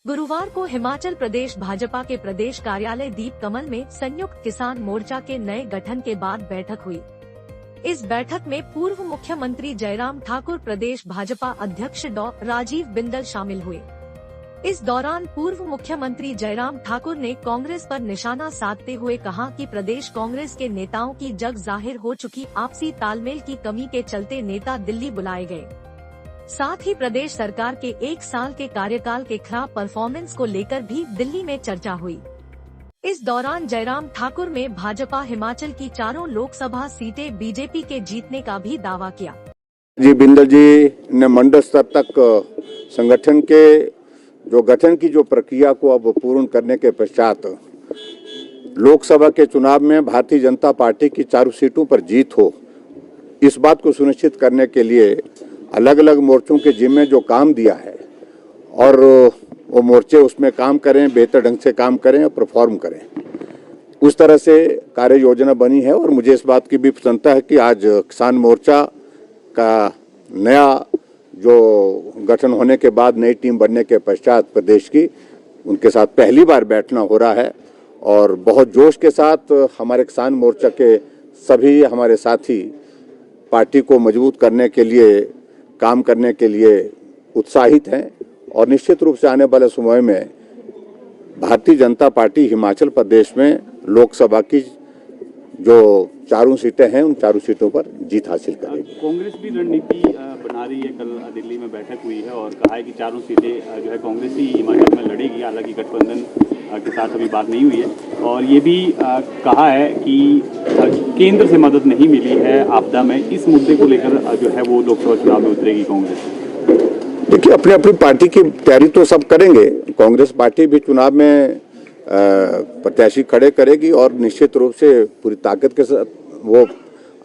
गुरुवार को हिमाचल प्रदेश भाजपा के प्रदेश कार्यालय दीप कमल में संयुक्त किसान मोर्चा के नए गठन के बाद बैठक हुई। इस बैठक में पूर्व मुख्यमंत्री जयराम ठाकुर, प्रदेश भाजपा अध्यक्ष डॉ. राजीव बिंदल शामिल हुए। इस दौरान पूर्व मुख्यमंत्री जयराम ठाकुर ने कांग्रेस पर निशाना साधते हुए कहा कि प्रदेश कांग्रेस के नेताओं की जग जाहिर हो चुकी आपसी तालमेल की कमी के चलते नेता दिल्ली बुलाए गए। साथ ही प्रदेश सरकार के 1 साल के कार्यकाल के खराब परफॉर्मेंस को लेकर भी दिल्ली में चर्चा हुई। इस दौरान जयराम ठाकुर में भाजपा हिमाचल की 4 लोकसभा सीटें बीजेपी के जीतने का भी दावा किया। जी बिंदल जी ने मंडल स्तर तक संगठन के गठन की प्रक्रिया को अब पूर्ण करने के पश्चात लोकसभा के चुनाव में भारतीय जनता पार्टी की 4 सीटों पर जीत हो, इस बात को सुनिश्चित करने के लिए अलग अलग मोर्चों के जिम्मे जो काम दिया है और वो मोर्चे उसमें काम करें, बेहतर ढंग से काम करें और परफॉर्म करें, उस तरह से कार्य योजना बनी है। और मुझे इस बात की भी प्रसन्नता है कि आज किसान मोर्चा का नया गठन होने के बाद नई टीम बनने के पश्चात प्रदेश की उनके साथ पहली बार बैठना हो रहा है और बहुत जोश के साथ हमारे किसान मोर्चा के सभी हमारे साथी पार्टी को मजबूत करने के लिए, काम करने के लिए उत्साहित हैं और निश्चित रूप से आने वाले समय में भारतीय जनता पार्टी हिमाचल प्रदेश में लोकसभा की 4 सीटें हैं, उन 4 सीटों पर जीत हासिल करेगी। कांग्रेस भी रणनीति बना रही है। कल दिल्ली में बैठक हुई है और कहा है कि 4 सीटें कांग्रेस ही हिमाचल में लड़ेगी। हालांकि गठबंधन के साथ अभी बात नहीं हुई है और ये भी कहा है कि केंद्र से मदद नहीं मिली है आपदा में। इस मुद्दे को लेकर वो लोकसभा चुनाव में उतरेगी कांग्रेस। देखिए, अपनी अपनी पार्टी की तैयारी तो सब करेंगे। कांग्रेस पार्टी भी चुनाव में प्रत्याशी खड़े करेगी और निश्चित रूप से पूरी ताकत के साथ वो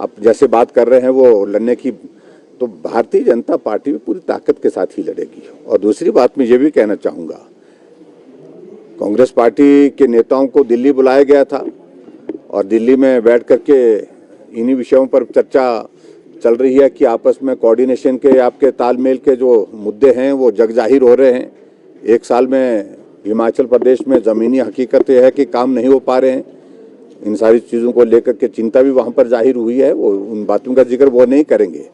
आप जैसे बात कर रहे हैं वो लड़ने की, तो भारतीय जनता पार्टी भी पूरी ताकत के साथ ही लड़ेगी। और दूसरी बात मैं ये भी कहना चाहूँगा, कांग्रेस पार्टी के नेताओं को दिल्ली बुलाया गया था और दिल्ली में बैठ करके इन्हीं विषयों पर चर्चा चल रही है कि आपस में कोऑर्डिनेशन के, आपके तालमेल के मुद्दे हैं वो जग जाहिर हो रहे हैं। 1 साल में हिमाचल प्रदेश में ज़मीनी हकीकत यह है कि काम नहीं हो पा रहे हैं। इन सारी चीज़ों को लेकर के चिंता भी वहाँ पर जाहिर हुई है। वो उन बातों का जिक्र वो नहीं करेंगे,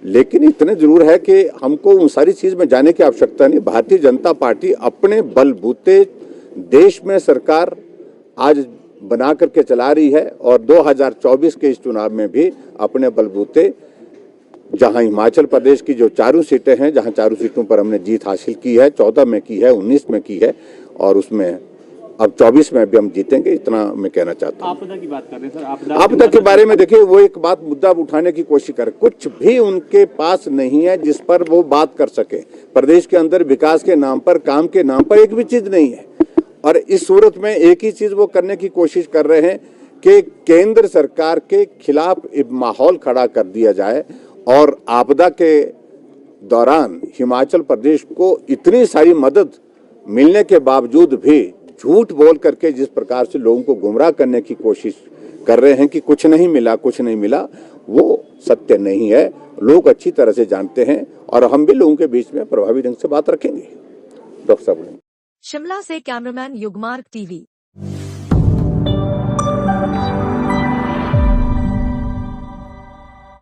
लेकिन इतने जरूर है कि हमको उन सारी चीज़ में जाने की आवश्यकता नहीं। भारतीय जनता पार्टी अपने बलबूते देश में सरकार आज बना करके चला रही है और 2024 के इस चुनाव में भी अपने बलबूते, जहां हिमाचल प्रदेश की 4 सीटें हैं, जहां 4 सीटों पर हमने जीत हासिल की है, 14 में की है, 19 में की है और उसमें अब 24 में भी हम जीतेंगे, इतना मैं कहना चाहता हूँ। आपदा की बात कर रहे हैं सर। आपदा के बारे में देखिए, वो एक बात मुद्दा उठाने की कोशिश करे, कुछ भी उनके पास नहीं है जिस पर वो बात कर सके। प्रदेश के अंदर विकास के नाम पर, काम के नाम पर एक भी चीज नहीं है और इस सूरत में एक ही चीज वो करने की कोशिश कर रहे हैं कि केंद्र सरकार के खिलाफ एक माहौल खड़ा कर दिया जाए और आपदा के दौरान हिमाचल प्रदेश को इतनी सारी मदद मिलने के बावजूद भी झूठ बोल करके जिस प्रकार से लोगों को गुमराह करने की कोशिश कर रहे हैं कि कुछ नहीं मिला, कुछ नहीं मिला, वो सत्य नहीं है। लोग अच्छी तरह से जानते हैं और हम भी लोगों के बीच में प्रभावी ढंग से बात रखेंगे। डॉक्टर साहब। शिमला से कैमरामैन युगमार्ग, टीवी।